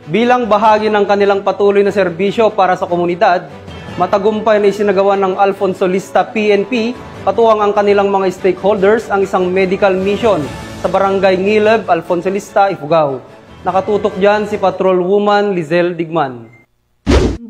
Bilang bahagi ng kanilang patuloy na serbisyo para sa komunidad, matagumpay na isinagawa ng Alfonso Lista PNP katuwang ang kanilang mga stakeholders ang isang medical mission sa Barangay Ngileb, Alfonso Lista, Ifugao. Nakatutok dyan si Patrolwoman Lizelle Digman.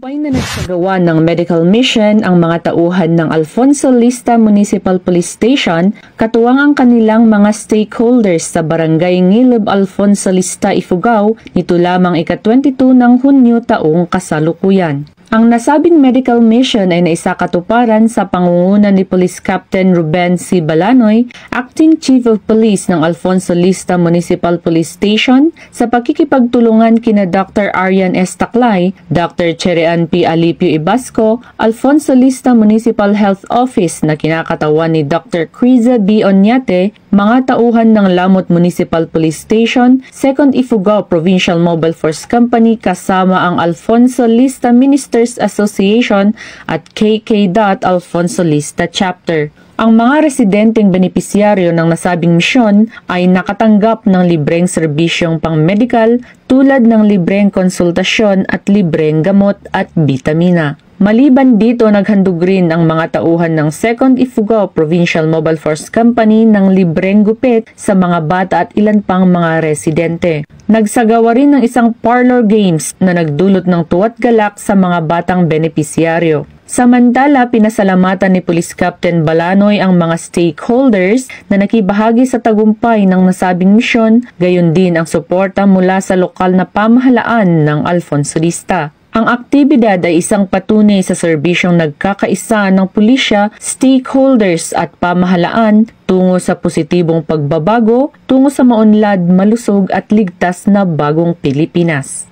Tagumpay na nagsagawa ng medical mission ang mga tauhan ng Alfonso Lista Municipal Police Station katuwang ang kanilang mga stakeholders sa Barangay Ngileb, Alfonso Lista, Ifugao nito lamang ika-22 ng Hunyo taong kasalukuyan. Ang nasabing medical mission ay naisakatuparan sa pangunguna ni Police Captain Ruben C. Balanoy, Acting Chief of Police ng Alfonso Lista Municipal Police Station, sa pagkikipagtulungan kina Dr. Arian S. Taclay, Dr. Cherean P. Alipio Ibasco, Alfonso Lista Municipal Health Office na kinakatawan ni Dr. Criza B. Onyate, mga tauhan ng Lamot Municipal Police Station, 2nd Ifugao Provincial Mobile Force Company kasama ang Alfonso Lista Ministers Association at KK. Alfonso Lista Chapter. Ang mga residenteng benepisyaryo ng nasabing misyon ay nakatanggap ng libreng serbisyong pang-medical tulad ng libreng konsultasyon at libreng gamot at bitamina. Maliban dito, naghandog rin ang mga tauhan ng 2nd Ifugao Provincial Mobile Force Company ng libreng gupit sa mga bata at ilan pang mga residente. Nagsagawa rin ng isang parlor games na nagdulot ng tuwa't galak sa mga batang benepisyaryo. Samantala, pinasalamatan ni Police Captain Balanoy ang mga stakeholders na nakibahagi sa tagumpay ng nasabing misyon, gayon din ang suporta mula sa lokal na pamahalaan ng Alfonso Lista. Ang aktibidad ay isang patunay sa serbisyong nagkakaisa ng pulisya, stakeholders at pamahalaan tungo sa positibong pagbabago, tungo sa maunlad, malusog at ligtas na bagong Pilipinas.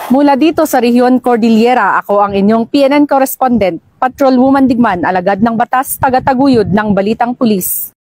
Mula dito sa Rehiyon Cordillera, ako ang inyong PNN correspondent, Patrolwoman Digman, alagad ng batas, tagataguyod ng Balitang Pulis.